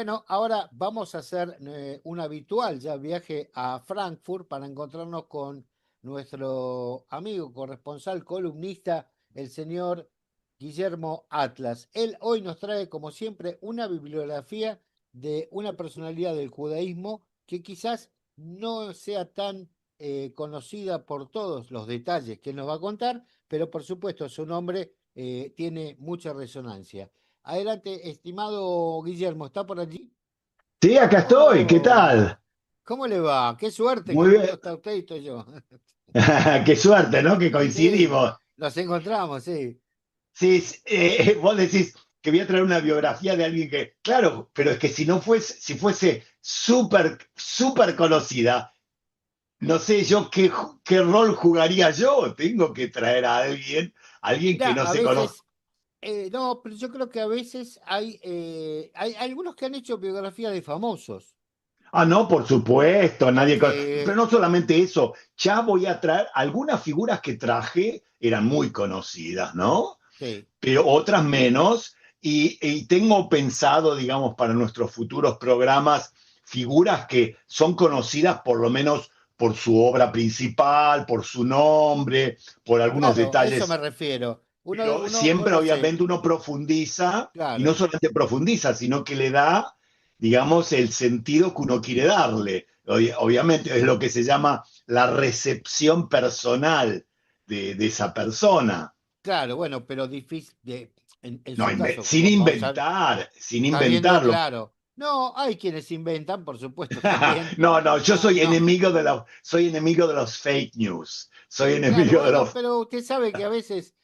Bueno, ahora vamos a hacer un habitual ya viaje a Frankfurt para encontrarnos con nuestro amigo corresponsal, columnista, el señor Guillermo Atlas. Él hoy nos trae, como siempre, una bibliografía de una personalidad del judaísmo que quizás no sea tan conocida por todos los detalles que él nos va a contar, pero por supuesto su nombre tiene mucha resonancia. Adelante, estimado Guillermo, ¿está por allí? Sí, acá estoy, ¿qué tal? Oh, ¿cómo le va? Qué suerte que Muy justo bien. está usted y estoy yo. Qué suerte, ¿no? Que Sí, coincidimos. nos encontramos, sí. Sí, vos decís que voy a traer una biografía de alguien que, claro, pero es que si no fuese, si fuese súper conocida, no sé yo qué rol jugaría yo. Tengo que traer a alguien Mira, que no a se conoce. veces, no, pero yo creo que a veces hay algunos que han hecho biografías de famosos. Ah, no, por supuesto, pero Este, no solamente eso, ya voy a traer algunas figuras que traje, eran muy conocidas, ¿no? sí, Pero otras menos. Y tengo pensado, digamos, para nuestros futuros programas, figuras que son conocidas por lo menos por su obra principal, por su nombre, por algunos claro, a eso me detalles, refiero. pero Uno, siempre bueno, sí, obviamente uno profundiza y no claro. solamente profundiza, sino que le da, digamos, el sentido que uno quiere darle. Obviamente es lo que se llama la recepción personal de esa persona. Claro, bueno, pero difícil, en No, su caso, sin inventar, sin sabiendo, inventarlo. claro. No, hay quienes inventan, por supuesto, también. No, no, yo No, soy no. soy enemigo de los fake news. Soy Claro, enemigo de bueno, los. pero usted sabe que a veces,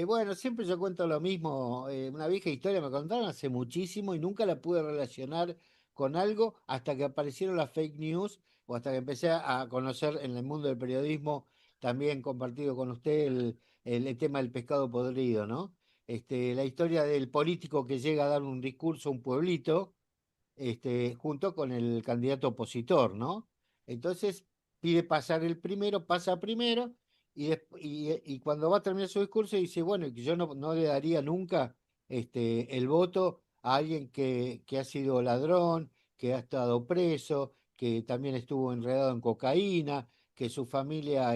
bueno, siempre yo cuento lo mismo. Una vieja historia me contaron hace muchísimo y nunca la pude relacionar con algo hasta que aparecieron las fake news o hasta que empecé a conocer en el mundo del periodismo, también compartido con usted el tema del pescado podrido, ¿no? La historia del político que llega a dar un discurso a un pueblito junto con el candidato opositor, ¿no? Entonces pide pasar el primero, pasa primero, y cuando va a terminar su discurso dice, bueno, que yo no le daría nunca el voto a alguien que ha sido ladrón, que ha estado preso, que también estuvo enredado en cocaína, que su familia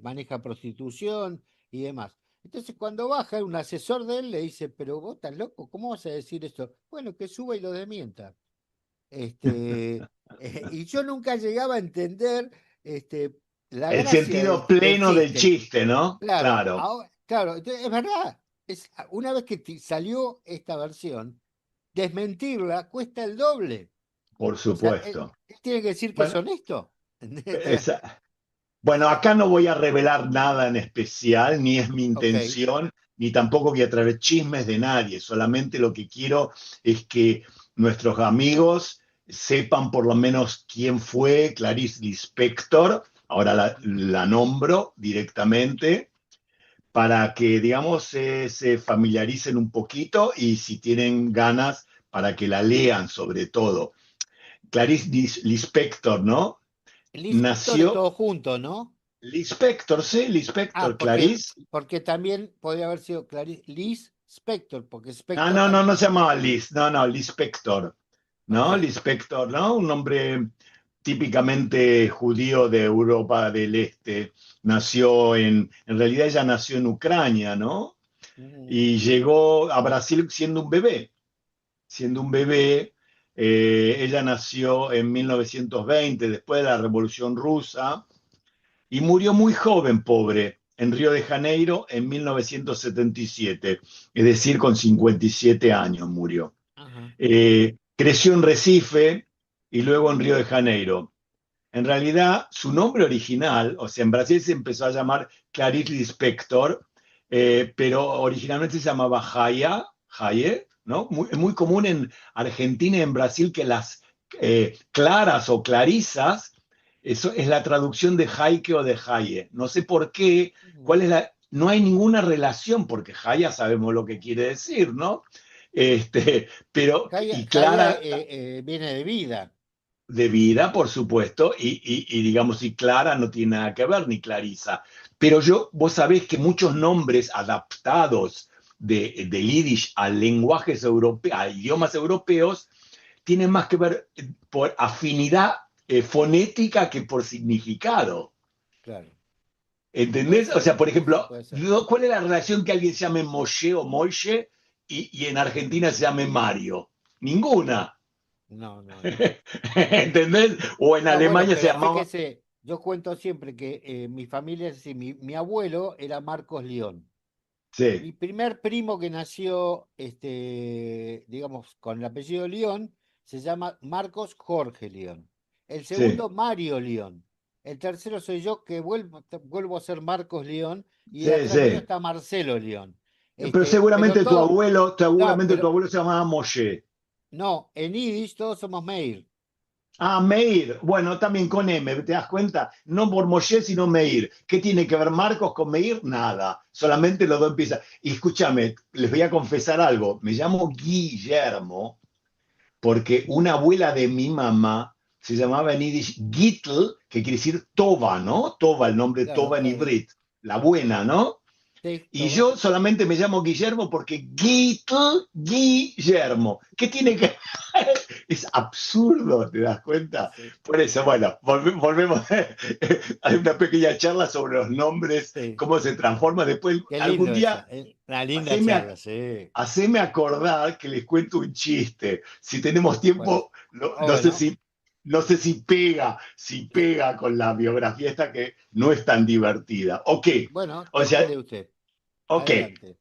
maneja prostitución y demás. Entonces, cuando baja, un asesor de él le dice, pero vos estás loco, ¿cómo vas a decir esto? Bueno, que suba y lo desmienta. Y yo nunca llegaba a entender este, la El gracia sentido del pleno del chiste. chiste, ¿no? Claro, Claro, claro, entonces, es verdad. Una vez que salió esta versión, desmentirla cuesta el doble. por O sea, él, supuesto. él tiene que decir que es Bueno, honesto. esa- bueno, acá no voy a revelar nada en especial, ni es mi Ok, intención, ni tampoco voy a traer chismes de nadie. Solamente lo que quiero es que nuestros amigos sepan por lo menos quién fue Clarice Lispector. Ahora la nombro directamente para que, digamos, se familiaricen un poquito y si tienen ganas, para que la lean sobre todo. Clarice Lispector, ¿no? el inspector es Nació todo junto, ¿no? Lispector, ¿sí? Ah, Lispector, porque, Clarice. porque también podría haber sido Liz Spector, porque Ah, Spector no, no, también no es. se llamaba Liz, no, no, Lispector, Ok, ¿no? Lispector, ¿no? Un nombre típicamente judío de Europa del Este. Nació en realidad ella nació en Ucrania, ¿no? ujú, Y llegó a Brasil siendo un bebé. Siendo un bebé. Ella nació en 1920, después de la Revolución Rusa, y murió muy joven, pobre, en Río de Janeiro en 1977, es decir, con 57 años murió. ajá. Creció en Recife y luego en Río de Janeiro. En realidad, su nombre original, o sea, en Brasil se empezó a llamar Clarice Lispector, pero originalmente se llamaba Jaye, ¿no? Muy común en Argentina y en Brasil que las claras o clarisas, eso es la traducción de Jaike o de Jaye. No sé por qué, Ujú. no hay ninguna relación, porque Jaya sabemos lo que quiere decir, ¿no? Pero, y Jaya, Clara, viene de vida. de vida, por supuesto, y digamos, y Clara no tiene nada que ver, ni Clarisa. Pero vos sabés que muchos nombres adaptados del Yiddish a lenguajes europeos, a idiomas europeos, tiene más que ver por afinidad fonética que por significado. claro. Puede ¿Entendés? O ser, sea, por sí, sí, ejemplo, puede ser. ¿cuál es la relación que alguien se llame Moshe o Moishe y en Argentina se llame Mario? Ninguna. No, no, no. ¿Entendés? O en No, bueno, Alemania se pero llamaba... fíjese, yo cuento siempre que mi familia es así, mi abuelo era Marcos León. Sí, Mi primer primo que nació, digamos, con el apellido León, se llama Marcos Jorge León. El sí, segundo, Mario León. El tercero soy yo que vuelvo a ser Marcos León y sí, atrás mío sí. está Marcelo León. Pero Pero seguramente tu todo, abuelo, no, seguramente tu pero abuelo se llamaba Moshe. no, en Yiddish todos somos Meir. Ah, Meir. Bueno, también con M, ¿te das cuenta? No por Moshe, sino Meir. ¿Qué tiene que ver Marcos con Meir? Nada. Solamente los dos empiezan. Y escúchame, les voy a confesar algo. Me llamo Guillermo porque una abuela de mi mamá se llamaba en yiddish Gittel, que quiere decir Toba, ¿no? Toba, el nombre Claro, Toba en está bien. Ibrit, la buena, ¿no? Sí, Y Toba. yo solamente me llamo Guillermo porque Guillermo. ¿Qué tiene que ver? Es absurdo, ¿te das cuenta? Sí, Por eso, bueno, volvemos. Hay una pequeña charla sobre los nombres, sí. cómo se transforma. Después, Qué algún lindo eso. día, Una linda haceme, charla, sí. haceme acordar que les cuento un chiste. Si tenemos Bueno, tiempo, no, ah, bueno, no sé si pega con la biografía esta que no es tan divertida. Ok, bueno, o sea, dele usted. ok. Adelante.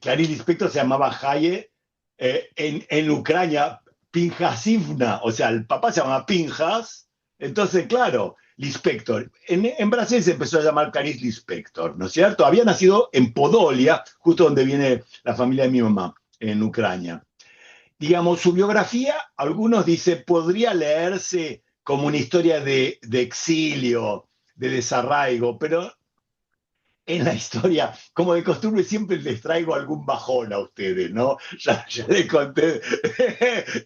Clarice Lispector se llamaba Haye. En Ucrania, Pinjasivna, o sea, el papá se llamaba Pinjas. Entonces, claro, Lispector. En Brasil se empezó a llamar Clarice Lispector, ¿no es cierto? Había nacido en Podolia, justo donde viene la familia de mi mamá, en Ucrania. Digamos, su biografía, algunos dicen, podría leerse como una historia de exilio, de desarraigo, pero en la historia, como de costumbre, siempre les traigo algún bajón a ustedes, ¿no? Ya les conté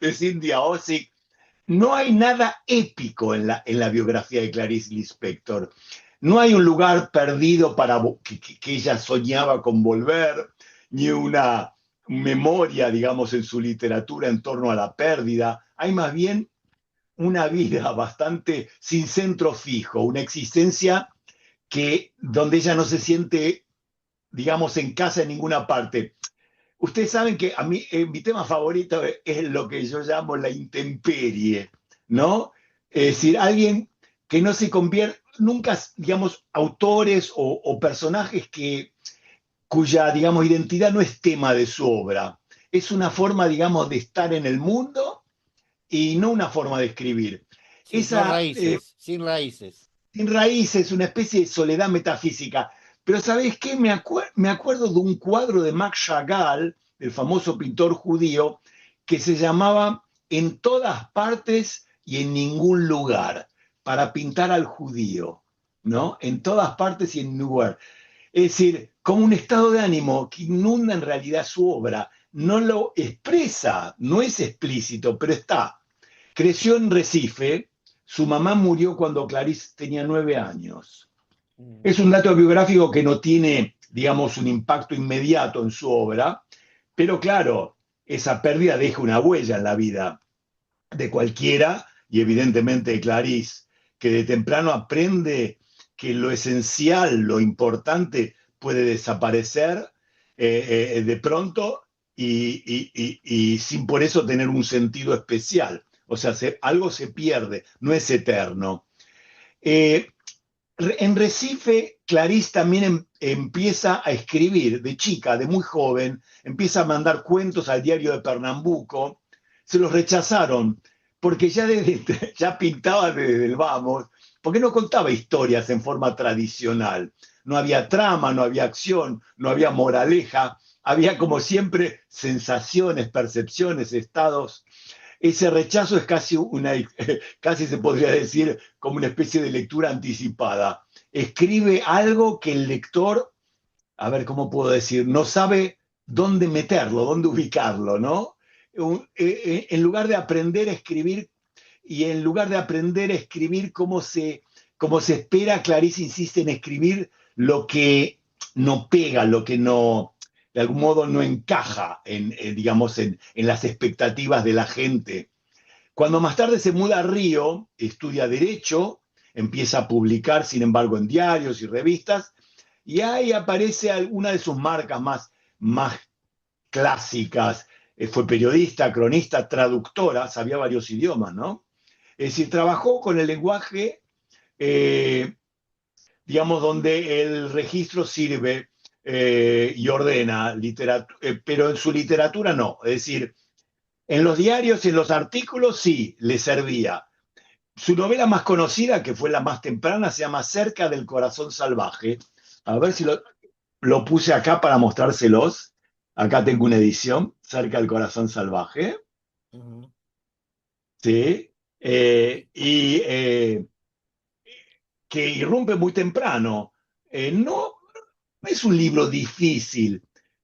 de Cindy Ozick. No hay nada épico en la biografía de Clarice Lispector. No hay un lugar perdido para que ella soñaba con volver, ni una memoria, digamos, en su literatura en torno a la pérdida. Hay más bien una vida bastante sin centro fijo, una existencia donde ella no se siente, digamos, en casa en ninguna parte. Ustedes saben que a mí mi tema favorito es lo que yo llamo la intemperie, ¿no? Es decir, alguien que no se convierte, nunca, digamos, autores o personajes cuya, digamos, identidad no es tema de su obra. Es una forma, digamos, de estar en el mundo y no una forma de escribir. Sí, no Esa, raíces, sin raíces. sin raíces, una especie de soledad metafísica. Pero ¿sabés qué? Me acuerdo de un cuadro de Max Chagall, el famoso pintor judío, que se llamaba En todas partes y en ningún lugar, para pintar al judío, ¿no? En todas partes y en ningún lugar. Es decir, como un estado de ánimo que inunda en realidad su obra, no lo expresa, no es explícito, pero está. Creció en Recife, su mamá murió cuando Clarice tenía 9 años. Mm. Es un dato biográfico que no tiene, digamos, un impacto inmediato en su obra, pero claro, esa pérdida deja una huella en la vida de cualquiera y evidentemente de Clarice, que de temprano aprende que lo esencial, lo importante puede desaparecer de pronto y sin por eso tener un sentido especial. O sea, algo se pierde, no es eterno. Eh, en Recife, Clarice también empieza a escribir de chica, de muy joven, empieza a mandar cuentos al diario de Pernambuco. Se los rechazaron porque ya pintaba desde el vamos, porque no contaba historias en forma tradicional. No había trama, no había acción, no había moraleja, había como siempre sensaciones, percepciones, estados. Ese rechazo es casi se podría decir como una especie de lectura anticipada. Escribe algo que el lector, a ver cómo puedo decir, no sabe dónde meterlo, dónde ubicarlo, ¿no? En lugar de aprender a escribir y en lugar de aprender a escribir como se espera, Clarice insiste en escribir lo que no pega, lo que no, de algún modo no encaja digamos, en las expectativas de la gente. Cuando más tarde se muda a Río, estudia Derecho, empieza a publicar, sin embargo, en diarios y revistas, y ahí aparece alguna de sus marcas más clásicas. Fue periodista, cronista, traductora, sabía varios idiomas, ¿no? Es decir, trabajó con el lenguaje, eh, digamos, donde el registro sirve y ordena, pero en su literatura no. Es decir, en los diarios y en los artículos sí le servía. Su novela más conocida, que fue la más temprana, se llama Cerca del Corazón Salvaje. A ver si lo puse acá para mostrárselos. Acá tengo una edición, Cerca del Corazón Salvaje. Ujú. Sí. Y- Y que irrumpe muy temprano. No es un libro difícil,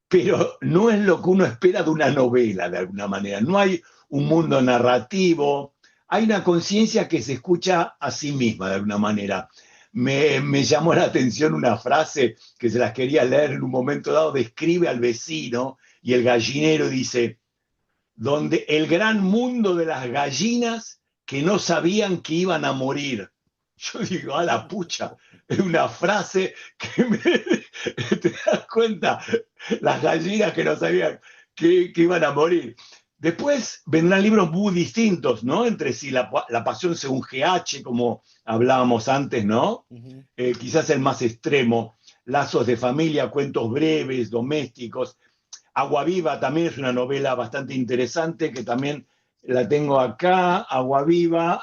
pero no es lo que uno espera de una novela, de alguna manera. No hay un mundo narrativo, hay una conciencia que se escucha a sí misma, de alguna manera. Me llamó la atención una frase que se las quería leer en un momento dado, describe al vecino y el gallinero dice, donde el gran mundo de las gallinas que no sabían que iban a morir. Yo digo, a la pucha, es una frase que te das cuenta, las gallinas que no sabían que iban a morir. Después vendrán libros muy distintos, ¿no? Entre sí, la Pasión según GH, como hablábamos antes, ¿no? Ujú. Quizás el más extremo, Lazos de familia, cuentos breves, domésticos. Agua Viva también es una novela bastante interesante que también la tengo acá, Agua Viva.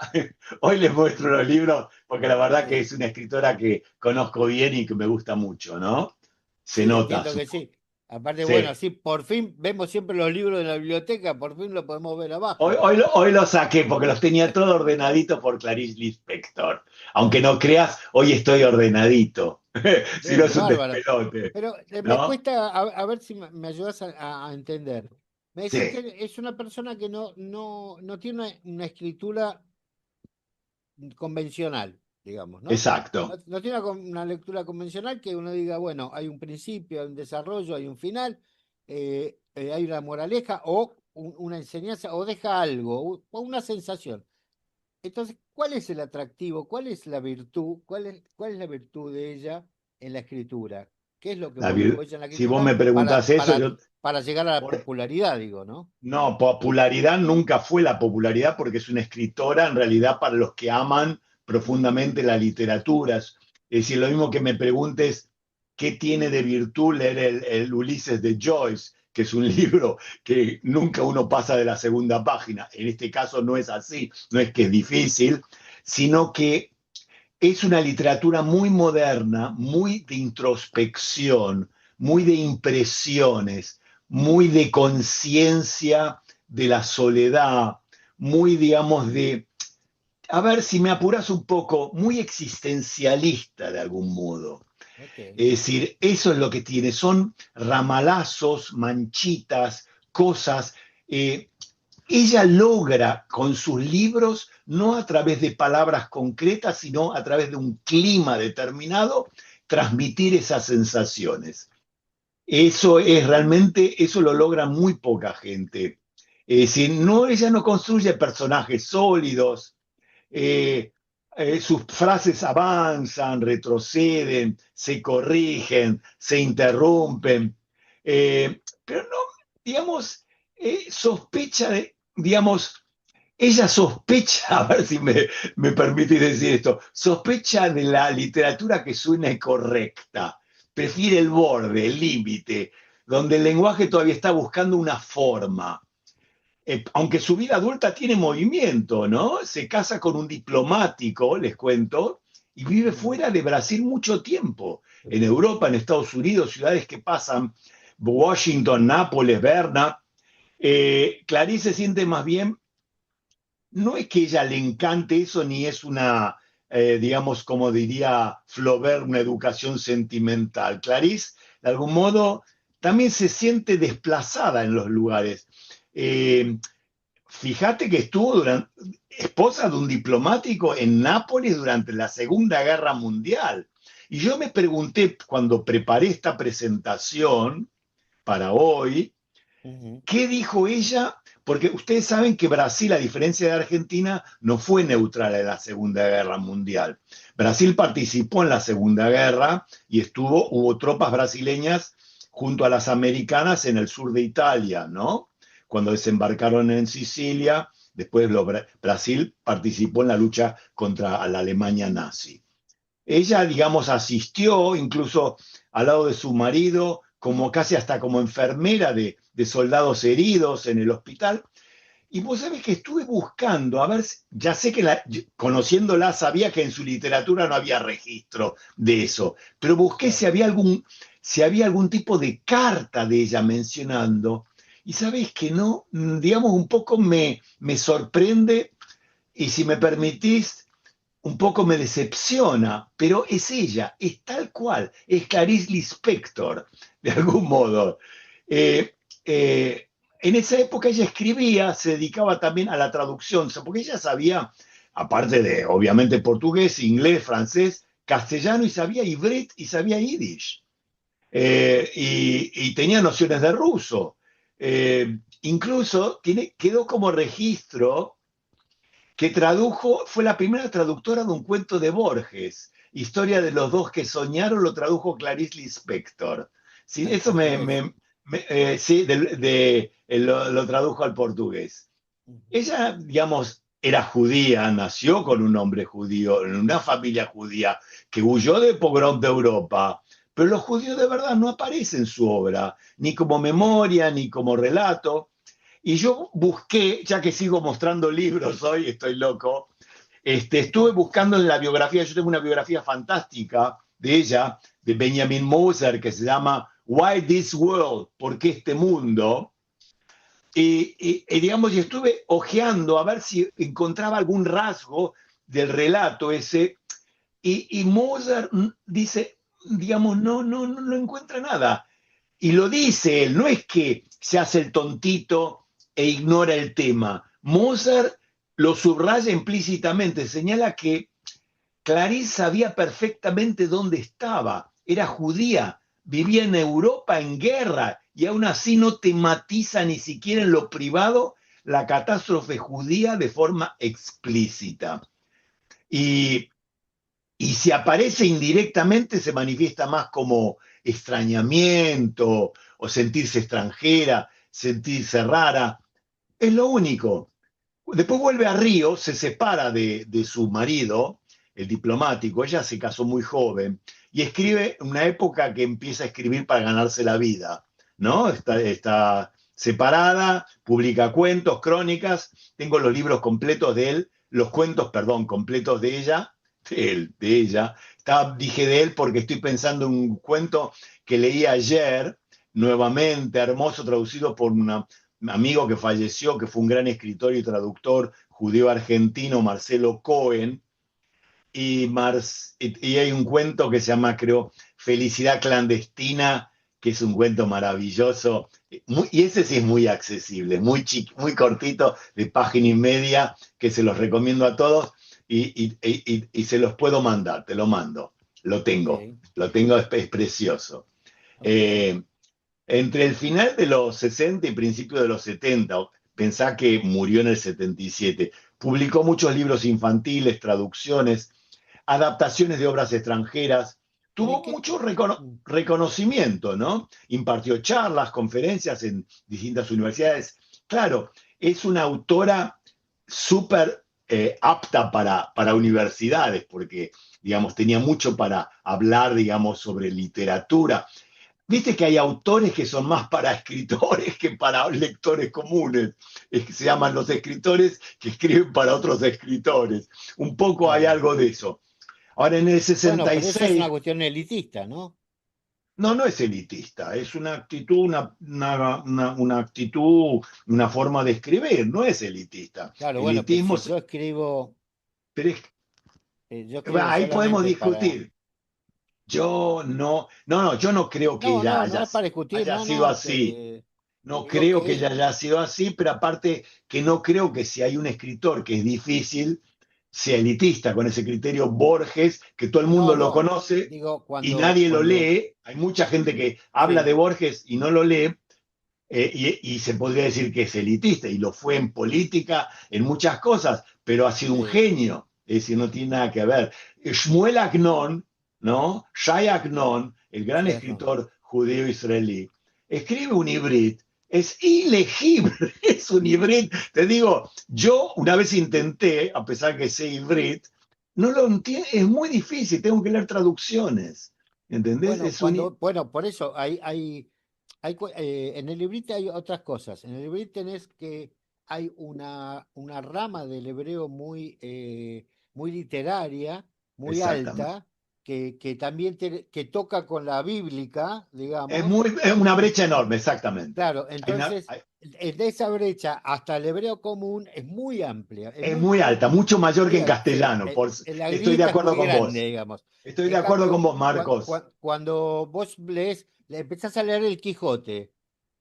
Hoy les muestro los libros porque la verdad que Sí, es una escritora que conozco bien y que me gusta mucho, ¿no? Se sí, nota entiendo su... que sí. Aparte, bueno, Sí. sí, por fin vemos siempre los libros de la biblioteca, por fin lo podemos ver Hoy, abajo. hoy, hoy lo saqué porque los tenía todo ordenadito por Clarice Lispector. Aunque no creas, hoy estoy ordenadito. Si no Bien, es un bárbaro. despelote, Pero me ¿no? cuesta, a ver si me ayudas a entender. Me decís Sí, que es una persona que no tiene una escritura convencional, digamos, ¿no? No, exacto. no tiene una lectura convencional que uno diga, bueno, hay un principio, hay un desarrollo, hay un final, hay una moraleja o una enseñanza, o deja algo, o una sensación. Entonces, ¿cuál es el atractivo? ¿Cuál es la virtud? ¿Cuál es la virtud de ella en la escritura? ¿Qué es lo que motivó ella en la Si vos escritura me preguntas eso, yo... para llegar a la por- popularidad, digo, ¿no? No, popularidad nunca fue la popularidad porque es una escritora en realidad para los que aman profundamente la literatura. Es decir, lo mismo que me preguntes qué tiene de virtud leer el Ulises de Joyce, que es un libro que nunca uno pasa de la segunda página. En este caso no es así, no es que es difícil, sino que es una literatura muy moderna, muy de introspección, muy de impresiones, muy de conciencia de la soledad, muy, digamos, de, a ver si me apuras un poco, muy existencialista de algún modo. Ok. Es decir, eso es lo que tiene, son ramalazos, manchitas, cosas. Ella logra con sus libros, no a través de palabras concretas, sino a través de un clima determinado, transmitir esas sensaciones. Eso es realmente, eso lo logra muy poca gente. Es decir, no, ella no construye personajes sólidos, eh, sus frases avanzan, retroceden, se corrigen, se interrumpen, pero no, digamos, sospecha de, digamos, ella sospecha, a ver si me permite decir esto, sospecha de la literatura que suena correcta, prefiere el borde, el límite, donde el lenguaje todavía está buscando una forma. Aunque su vida adulta tiene movimiento, ¿no? Se casa con un diplomático, les cuento, y vive Ujú. fuera de Brasil mucho tiempo, en Europa, en Estados Unidos, ciudades que pasan, Washington, Nápoles, Berna. Clarice se siente más bien, no es que ella le encante eso, ni es una, digamos, como diría Flaubert, una educación sentimental. Clarice, de algún modo, también se siente desplazada en los lugares. Eh, Fíjate que estuvo esposa de un diplomático en Nápoles durante la Segunda Guerra Mundial. Y yo me pregunté cuando preparé esta presentación para hoy, Ujú. ¿qué dijo ella? porque ustedes saben que Brasil, a diferencia de Argentina, no fue neutral en la Segunda Guerra Mundial. Brasil participó en la Segunda Guerra y hubo tropas brasileñas junto a las americanas en el sur de Italia, ¿no? Cuando desembarcaron en Sicilia, después Brasil participó en la lucha contra la Alemania nazi. Ella, digamos, asistió incluso al lado de su marido, como casi hasta como enfermera de soldados heridos en el hospital. Y vos sabés que estuve buscando, a ver, ya sé que conociéndola sabía que en su literatura no había registro de eso, pero busqué Claro. si había algún tipo de carta de ella mencionando. Y sabés que no, digamos, un poco me sorprende y si me permitís, un poco me decepciona, pero es ella, es tal cual, es Clarice Lispector, de algún modo. Eh, eh, en esa época ella escribía, se dedicaba también a la traducción, porque ella sabía, aparte de, obviamente, portugués, inglés, francés, castellano, y sabía ibret y sabía yiddish. Y tenía nociones de ruso. Incluso quedó como registro que tradujo, fue la primera traductora de un cuento de Borges, Historia de los dos que soñaron, lo tradujo Clarice Lispector. Sí, Al eso portugués. sí, lo tradujo al portugués. Ujú. Ella, digamos, era judía, nació con un nombre judío, en una familia judía, que huyó de pogrom de Europa, pero los judíos de verdad no aparecen en su obra, ni como memoria, ni como relato. Y yo busqué, ya que sigo mostrando libros hoy, estoy loco, estuve buscando en la biografía, yo tengo una biografía fantástica de ella, de Benjamin Moser, que se llama Why This World? ¿Por qué este mundo? Digamos, y estuve ojeando a ver si encontraba algún rasgo del relato ese, y Moser dice, digamos, no encuentra nada. Y lo dice él, no es que se hace el tontito e ignora el tema. Mozart lo subraya implícitamente, señala que Clarice sabía perfectamente dónde estaba, era judía, vivía en Europa en guerra y aún así no tematiza ni siquiera en lo privado la catástrofe judía de forma explícita. Y, y si aparece indirectamente se manifiesta más como extrañamiento o sentirse extranjera, sentirse rara. Es lo único. Después vuelve a Río, se separa de su marido, el diplomático, ella se casó muy joven, y escribe en una época que empieza a escribir para ganarse la vida, ¿no? Está separada, publica cuentos, crónicas, tengo los libros completos de él, los cuentos, perdón, completos de ella, de ella. Dije de él porque estoy pensando en un cuento que leí ayer, nuevamente, hermoso, traducido por una amigo que falleció, que fue un gran escritor y traductor judío argentino, Marcelo Cohen, y hay un cuento que se llama, creo, Felicidad Clandestina, que es un cuento maravilloso, y ese sí es muy accesible, muy cortito, de página y media, que se los recomiendo a todos, y se los puedo mandar, te lo mando, Ok, lo tengo, es precioso. ok. Eh, Entre el final de los 60 y principios de los 70, pensá que murió en el 77, publicó muchos libros infantiles, traducciones, adaptaciones de obras extranjeras, ¿De tuvo qué? mucho Mm. reconocimiento, ¿no? Impartió charlas, conferencias en distintas universidades. Claro, es una autora súper apta para universidades, porque, digamos, tenía mucho para hablar, digamos, sobre literatura. Viste que hay autores que son más para escritores que para lectores comunes. Se llaman los escritores que escriben para otros escritores. Un poco hay Claro. algo de eso. Ahora, en el Bueno, pero eso es una 66, cuestión elitista, ¿no? no es elitista, es una actitud, una actitud, una forma de escribir, no es elitista. Claro, bueno, pero Elitismo, si yo escribo, pero yo escribo ahí podemos solamente para... discutir. Yo no creo que No, ella no es para discutir, haya no, sido no, así. te No digo creo que que... ella haya sido así, pero aparte que no creo que si hay un escritor que es difícil, sea elitista, con ese criterio Borges, que todo el mundo No, lo no, conoce digo y nadie lo cuando... lee. Hay mucha gente que habla de Sí, Borges y no lo lee, y se podría decir que es elitista, y lo fue en política, en muchas cosas, pero ha sido un Sí, genio, es decir, no tiene nada que ver. Shmuel Agnon, ¿no? Shai Agnon, el gran tienes razón. escritor judío-israelí, escribe un hibrid, es ilegible, es un hibrid. Te digo, yo una vez intenté, a pesar que sé hibrid, no lo entiendo, es muy difícil, tengo que leer traducciones, ¿entendés? Bueno, bueno, por eso en el librito hay otras cosas. En el librito tenés que hay una rama del hebreo muy literaria, muy Exactamente. alta, que también que toca con la bíblica, Es, digamos. muy, es una brecha enorme, exactamente. Claro, Hay entonces, de esa brecha hasta el hebreo común es muy amplia, es muy alta, mucho mayor que en sí, castellano. la Estoy de grieta es acuerdo muy con grande, vos. digamos. Estoy de En acuerdo con cambio, vos, Marcos. cuando vos lees, le empezás a leer el Quijote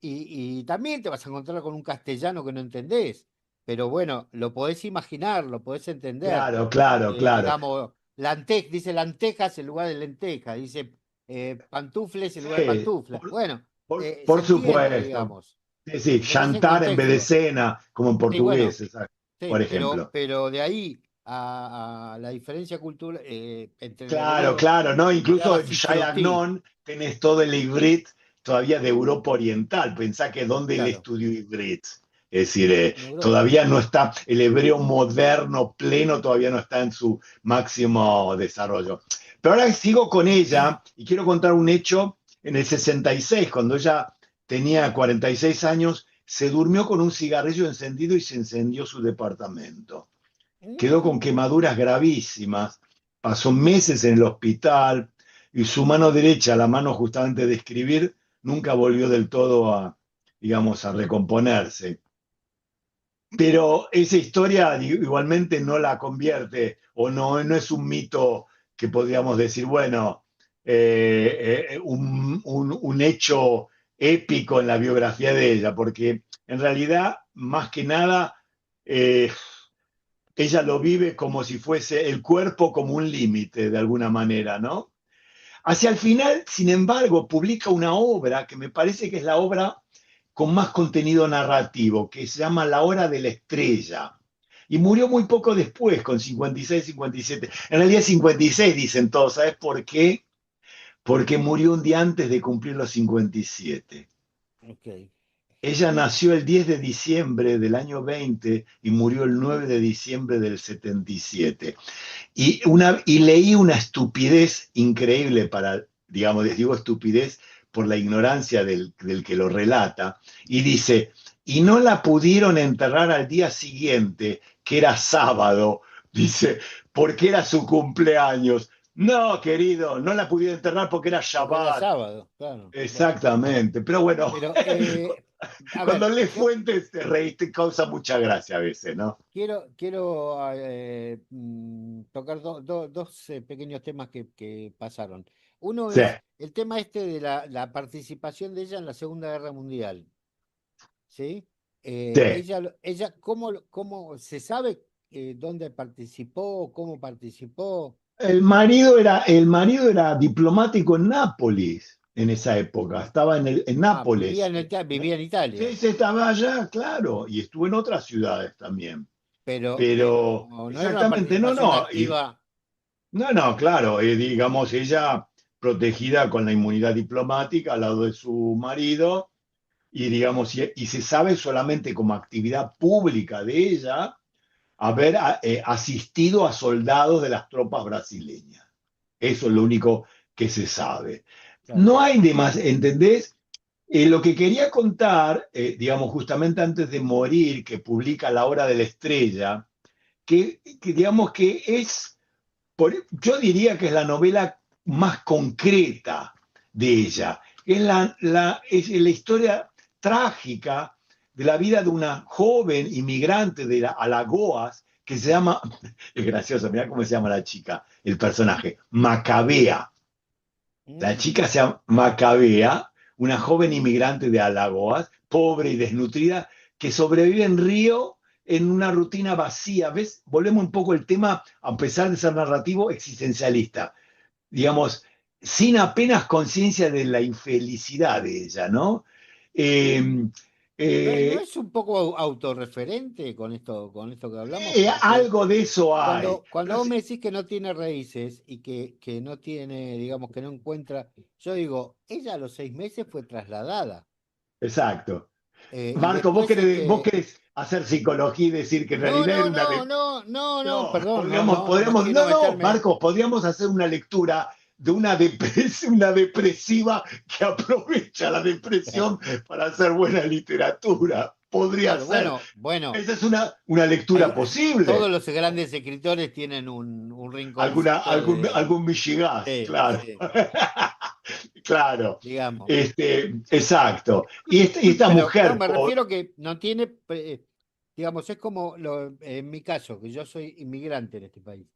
y también te vas a encontrar con un castellano que no entendés, pero bueno, lo podés imaginar, lo podés entender. Claro, claro, claro. Digamos, dice lentejas en lugar de lenteja, dice pantufles en lugar de Sí, pantuflas. Bueno, se por entiende, supuesto. digamos. Sí, sí, Si pones en chantar en vez de contexto. cena, como en Sí, bueno, portugués, exacto, sí, por ejemplo. pero de ahí a la diferencia cultural entre el Claro, hebreo claro, ¿no? y Incluso en Shai Sifrutí, Agnon tenés todo el Ivrit todavía de Europa Oriental. Pensá que donde él claro, estudió Ivrit. Es decir, en Europa. todavía no está, el hebreo moderno, pleno, todavía no está en su máximo desarrollo. Pero ahora sigo con ella y quiero contar un hecho. En el 66, cuando ella tenía 46 años, se durmió con un cigarrillo encendido y se incendió su departamento. Quedó con Mm, quemaduras gravísimas, pasó meses en el hospital y su mano derecha, la mano justamente de escribir, nunca volvió del todo a, digamos, a recomponerse. Pero esa historia igualmente no la convierte o no es un mito que podríamos decir, bueno, un hecho épico en la biografía de ella, porque en realidad, más que nada, eh, ella lo vive como si fuese el cuerpo como un límite, de alguna manera, ¿no? Hacia el final, sin embargo, publica una obra que me parece que es la obra con más contenido narrativo, que se llama La Hora de la Estrella. Y murió muy poco después, con 56, 57. En realidad 56 dicen todos, ¿sabes por qué? Porque murió un día antes de cumplir los 57. ok. Ella nació el 10 de diciembre del año 20 y murió el 9 de diciembre del 77. Y leí una estupidez increíble para, digamos, les digo estupidez por la ignorancia del que lo relata, y dice, y no la pudieron enterrar al día siguiente, que era sábado, dice, porque era su cumpleaños. No, querido, no la pudieron enterrar porque era Porque era Shabbat. sábado, claro, claro. Exactamente, pero bueno, Pero, a cuando ver, lees fuentes te reís, te causa mucha gracia a veces, ¿no? quiero tocar dos pequeños temas que pasaron. Uno Sí, es el tema este de la participación de ella en la Segunda Guerra Mundial. ¿Sí? sí. Ella ¿cómo se sabe dónde participó, cómo participó? El marido era diplomático en Nápoles en esa época, estaba en Ah, Nápoles. vivía en Italia, Sí, se estaba allá, claro, y estuvo en otras ciudades también. pero Pero no era una exactamente, no, participación no, activa. no, no, claro, digamos, ella protegida con la inmunidad diplomática al lado de su marido, y digamos, y se sabe solamente como actividad pública de ella haber asistido a soldados de las tropas brasileñas. Eso es lo Ah, único que se sabe. claro. No hay demás, ¿entendés? Lo que quería contar, digamos, justamente antes de morir, que publica La Hora de la Estrella, que digamos que es, yo diría que es la novela más concreta de ella. Es la historia trágica de la vida de una joven inmigrante de Alagoas que se llama, es gracioso, mira cómo se llama la chica, el personaje, Macabea. La Mm, chica se llama Macabea, una joven inmigrante de Alagoas, pobre y desnutrida, que sobrevive en Río en una rutina vacía. ¿Ves? Volvemos un poco al tema, a pesar de ser narrativo, existencialista. Digamos, sin apenas conciencia de la infelicidad de ella, ¿no? Eh, ¿No eh, es un poco autorreferente con esto que hablamos? Porque algo de eso hay. cuando vos me decís que no tiene raíces y que no tiene, digamos, que no encuentra, yo digo, ella a los 6 meses fue trasladada. Exacto. Y Marco, después, vos querés hacer psicología y decir que en no, realidad era no, una... no, no, no, no, No, perdón, no, no, no quiero no, no, meterme. Marcos, podríamos hacer una lectura de una depresiva que aprovecha la depresión para hacer buena literatura. Podría Claro, ser. bueno, bueno, Esa es una lectura todos posible. los grandes escritores tienen un rinconcito de, Algún Michigas, sí, claro. sí, Claro. digamos. Exacto. Y esta Pero no, mujer, me refiero que no tiene, digamos, es como en mi caso, que yo soy inmigrante en este país.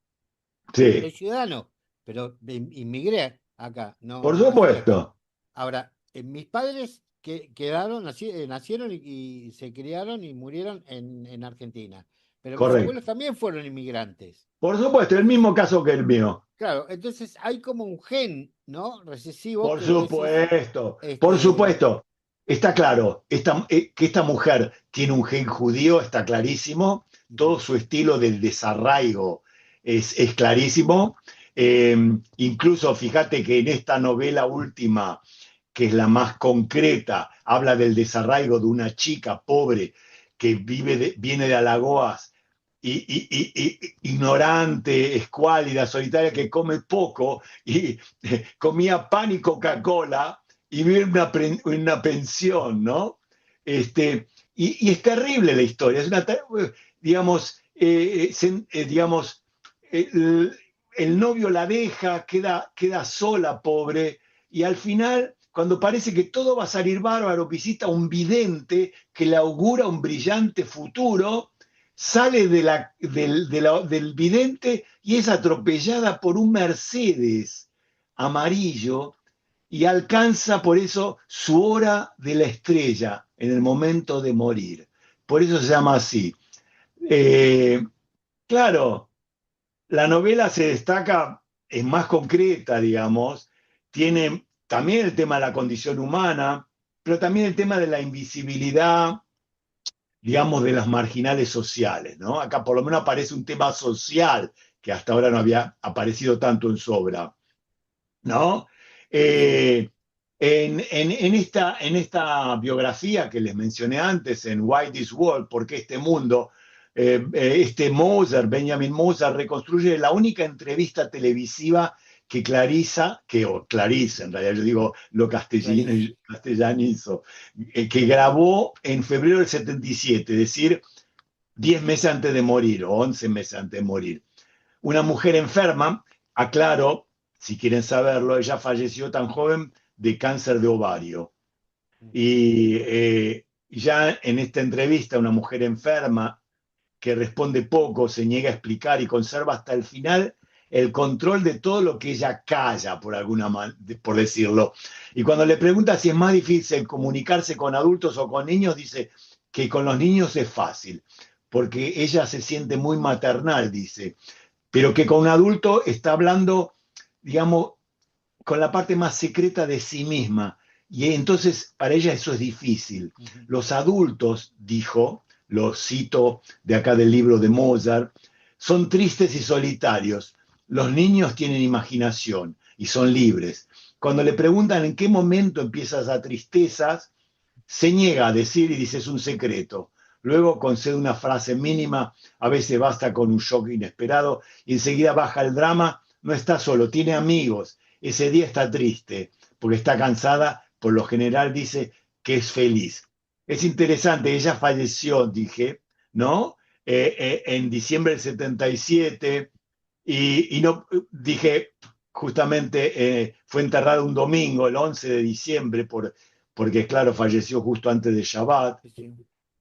Soy sí, ciudadano, pero inmigré acá, no, por no nací acá. supuesto, Ahora, mis padres que quedaron, nacieron y se criaron y murieron en Argentina. Pero mis abuelos correcto. también fueron inmigrantes. Por supuesto, el Entonces, mismo caso que el mío. claro, entonces hay como un gen, ¿no? Recesivo Por que vos decís, supuesto, por este, supuesto. Está claro, que esta mujer tiene un gen judío, está clarísimo. Todo ujú, su estilo del desarraigo es clarísimo. Incluso fíjate que en esta novela última, que es la más concreta, habla del desarraigo de una chica pobre que viene de Alagoas ignorante, escuálida, solitaria, que come poco y comía pan y Coca-Cola y vive en una pensión, ¿no? Y es terrible la historia, es una, digamos, digamos, el novio la deja, queda sola, pobre, y al final, cuando parece que todo va a salir bárbaro, visita un vidente que le augura un brillante futuro, sale del vidente y es atropellada por un Mercedes amarillo y alcanza por eso su hora de la estrella en el momento de morir. Por eso se llama así. Eh, claro, la novela se destaca, es más concreta, digamos, tiene también el tema de la condición humana, pero también el tema de la invisibilidad, digamos, de las marginales sociales, ¿no? Acá por lo menos aparece un tema social que hasta ahora no había aparecido tanto en su obra, ¿no? sí, Eh, en esta biografía que les mencioné antes, en Why This World, ¿por qué este mundo? Moser, Benjamin Moser, reconstruye la única entrevista televisiva que o Clarice, en realidad yo digo lo Clarice. castellanizo, que grabó en febrero del 77, es decir, 10 meses antes de morir o 11 meses antes de morir. Una mujer enferma, aclaro, si quieren saberlo, ella falleció tan joven de cáncer de ovario. Ya en esta entrevista, una mujer enferma que responde poco, se niega a explicar y conserva hasta el final el control de todo lo que ella calla, por decirlo. Y cuando le pregunta si es más difícil comunicarse con adultos o con niños, dice que con los niños es fácil, porque ella se siente muy maternal, dice, pero que con un adulto está hablando, digamos, con la parte más secreta de sí misma. Y entonces para ella eso es difícil. Ujú. Los adultos, dijo, lo cito de acá del libro de Mozart, son tristes y solitarios. Los niños tienen imaginación y son libres. Cuando le preguntan en qué momento empieza esa tristeza, se niega a decir y dice es un secreto. Luego concede una frase mínima, a veces basta con un shock inesperado y enseguida baja el drama, no está solo, tiene amigos. Ese día está triste porque está cansada, por lo general dice que es feliz. Es interesante, ella falleció, dije, ¿no? En diciembre del 77 y no, dije, justamente fue enterrada un domingo, el 11 de diciembre, porque claro, falleció justo antes de Shabbat, Sí, sí.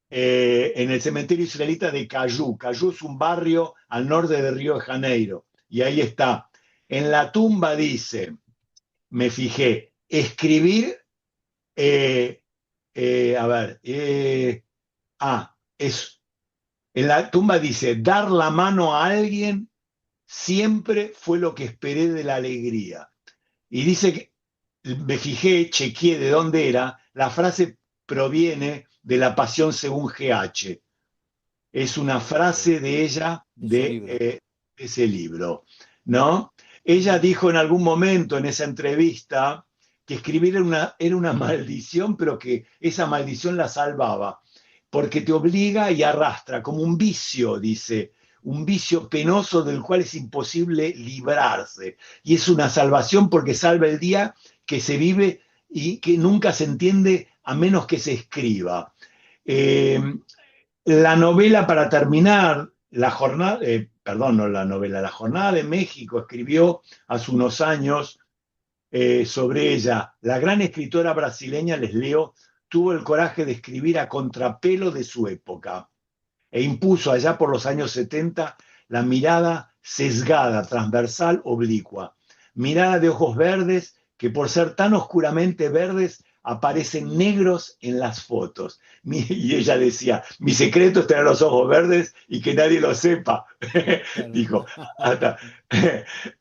en el cementerio israelita de Cayú. Cayú es un barrio al norte de Río de Janeiro, y ahí está. En la tumba dice, me fijé, escribir, eh, a ver, es, en la tumba dice, dar la mano a alguien siempre fue lo que esperé de la alegría. Y dice que me fijé, chequeé de dónde era, la frase proviene de La Pasión según GH. Es una frase de ella de ese libro, ¿no? Ella dijo en algún momento en esa entrevista que escribir era una maldición, pero que esa maldición la salvaba, porque te obliga y arrastra, como un vicio, dice, un vicio penoso del cual es imposible librarse. Y es una salvación porque salva el día que se vive y que nunca se entiende a menos que se escriba. La novela, para terminar, la jornada de México escribió hace unos años sobre ella. La gran escritora brasileña, les leo, tuvo el coraje de escribir a contrapelo de su época e impuso allá por los años 70 la mirada sesgada, transversal, oblicua. Mirada de ojos verdes que por ser tan oscuramente verdes aparecen negros en las fotos. Y ella decía, mi secreto es tener los ojos verdes y que nadie lo sepa. Claro. Dijo,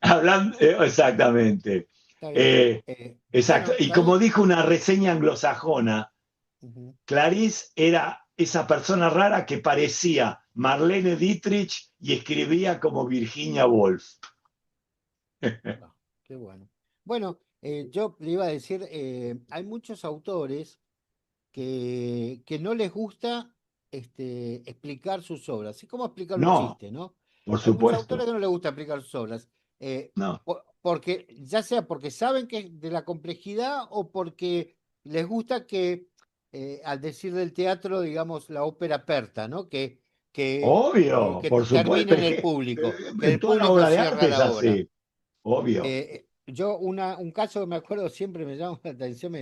hablando, exactamente. Exacto. Bueno, Y como dijo una reseña anglosajona, Clarice era esa persona rara que parecía Marlene Dietrich y escribía como Virginia Woolf. Qué bueno. Bueno, yo le iba a decir, hay muchos autores que no les gusta explicar sus obras. Es como explicar un No, chiste, ¿no? por Hay muchos autores supuesto. que no les gusta explicar sus obras. No. Porque, ya sea porque saben que es de la complejidad o porque les gusta que, al decir del teatro, digamos, la ópera aperta, ¿no? Obvio, Que por termine supuesto. en Es el que público, que en el toda la público obra de cierra arte es la obra. así, obvio. Yo, un caso que me acuerdo siempre me llama la atención,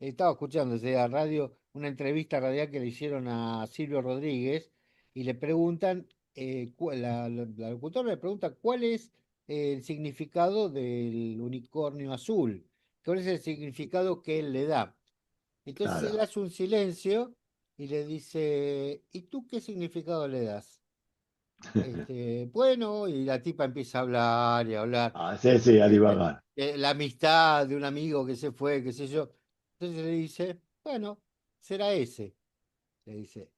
estaba escuchando desde la radio una entrevista radial que le hicieron a Silvio Rodríguez y le preguntan, la locutora le pregunta cuál es el significado del unicornio azul, cuál es el significado que él le da. Entonces él Claro. hace un silencio y le dice, ¿y tú qué significado le das? Bueno, y la tipa empieza a hablar y a hablar Sí, sí, a este, divagar. la amistad de un amigo que se fue, qué sé yo. Entonces le dice, bueno, será ese, le dice,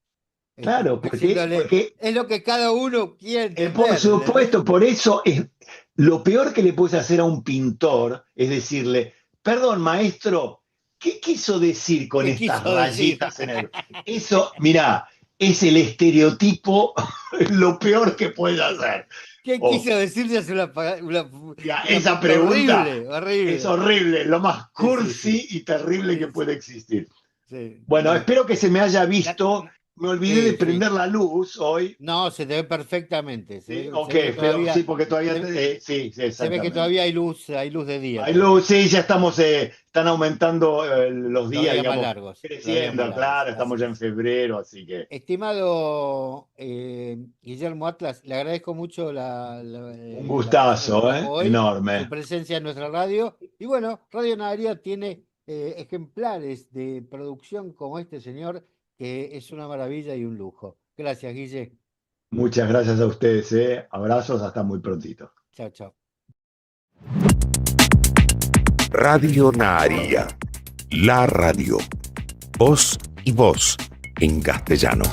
Claro, como diciéndole, porque es lo que cada uno quiere por entender, ¿entendés? supuesto, por eso es lo peor que le puedes hacer a un pintor es decirle, perdón, maestro, ¿qué quiso decir con ¿Qué estas quiso decir? rayitas en el... Eso, mirá, es el estereotipo, lo peor que puedes hacer. ¿Qué O, quiso decir? Es ya, una esa pregunta pregunta horrible, es horrible. horrible, lo más Sí, sí, sí. cursi y terrible que Sí, puede existir. sí. Bueno, espero que se me haya La- visto. Me olvidé de sí, sí. prender la luz hoy. No, se te ve perfectamente. Sí, Se ok, ve que pero sí, todavía, porque todavía se, sí, sí, se ve que exactamente. todavía hay luz de día Hay luz, todavía. sí, ya estamos, están aumentando los Los días, días más digamos, largos, los días más creciendo, largos, claro, estamos así ya en es. febrero, así que Estimado Guillermo Atlas, le agradezco mucho un la visita que gustazo, trajo hoy, su enorme. presencia en nuestra radio. Y bueno, Radio Nadaría tiene ejemplares de producción como este señor, que es una maravilla y un lujo. Gracias, Guille. Muchas gracias a ustedes, abrazos, hasta muy prontito. Chao, chao. Radio Naharía, la radio. Voz y voz en castellano.